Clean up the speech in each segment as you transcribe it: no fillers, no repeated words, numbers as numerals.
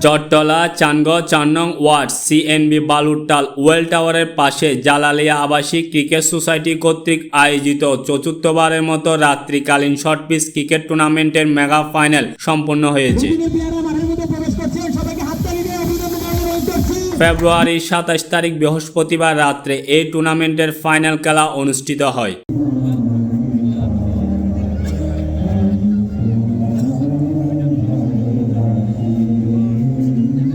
চট্টলা চানগড় ৪ নং word CNB বালুরটাল well টাওয়ারের পাশে জালালিয়া আবাসিক ক্রিকেট সোসাইটি কর্তৃক আয়োজিত চতুর্থবারের মতো রাত্রিকালীন শর্টপিচ ক্রিকেট টুর্নামেন্টের মেগা ফাইনাল সম্পন্ন হয়েছে। ফেব্রুয়ারি ২৭ তারিখ বৃহস্পতিবার রাত্রে এই টুর্নামেন্টের ফাইনাল খেলা অনুষ্ঠিত হয়।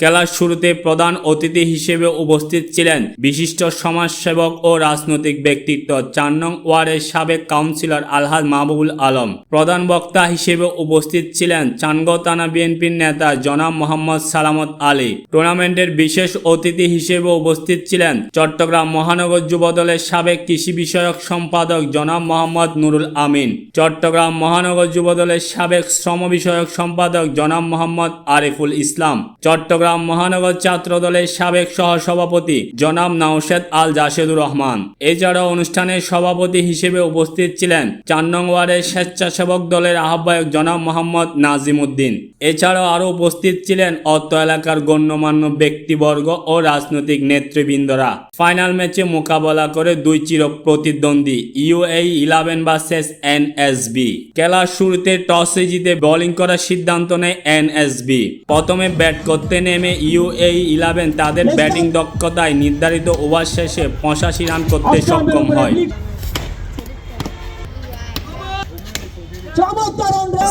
খেলার শুরুতে প্রধান অতিথি হিসেবে উপস্থিত ছিলেন বিশিষ্ট সমাজসেবক ও রাজনৈতিক ব্যক্তিত্ব ৪ নং ওয়ার্ডের সাবেক কাউন্সিলর আলহাজ মাহবুবুল আলম। প্রধান বক্তা হিসেবে উপস্থিত ছিলেন চানগড় থানা বিএনপির নেতা জনাব মোহাম্মদ সালামত আলী। টুর্নামেন্টের বিশেষ অতিথি হিসেবে উপস্থিত ছিলেন চট্টগ্রাম মহানগর যুবদলের সাবেক কৃষি বিষয়ক সম্পাদক জনাব মোহাম্মদ নুরুল আমিন, চট্টগ্রাম মহানগর যুবদলের সাবেক শ্রম বিষয়ক সম্পাদক জনাব মোহাম্মদ আরিফুল ইসলাম, চট্টগ্রাম মহানগর ছাত্র দলের সাবেক সহসভাপতি জনাব নাওশেদ আল জাসেদুর রহমান। এছাড়াও অনুষ্ঠানের সভাপতি হিসেবে উপস্থিত ছিলেন ৪ নং ওয়ার্ডের স্বেচ্ছাসেবক দলের আহ্বায়ক জনাব মোহাম্মদ নাজিম উদ্দিন। এছাড়াও আরও উপস্থিত ছিলেন অত্র এলাকার গণ্যমান্য ব্যক্তিবর্গ ও রাজনৈতিক নেতৃবৃন্দরা। ফাইনাল ম্যাচে মোকাবেলা করে দুই চির প্রতিদ্বন্দ্বী UAE11 ভার্সেস NSB। খেলার শুরুতে টসে জিতে বোলিং করার সিদ্ধান্ত নেয় NSB। প্রথমে ব্যাট করতে নেমে UAE11 তাদের ব্যাটিং দক্ষতায় নির্ধারিত ওভার শেষে ৮৫ রান করতে সক্ষম হয়।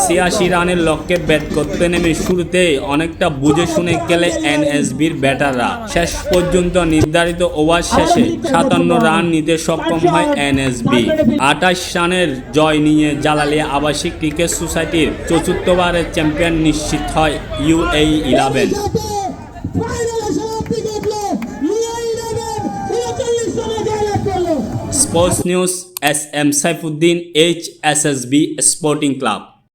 ৮৬ রানের লক্ষ্যে ব্যাট করতে নেমে শুরুতেই অনেকটা বুঝে শুনে খেলে NSB'র ব্যাটাররা। শেষ পর্যন্ত নির্ধারিত ওভার শেষে ৫৭ রান নিতে সক্ষম হয় NSB। ২৮ রানের জয় নিয়ে জালালিয়া আবাসিক ক্রিকেট সোসাইটির চতুর্থবারের চ্যাম্পিয়ন নিশ্চিত হয় UAE11। Sports news SM Saifuddin HSSB sporting club.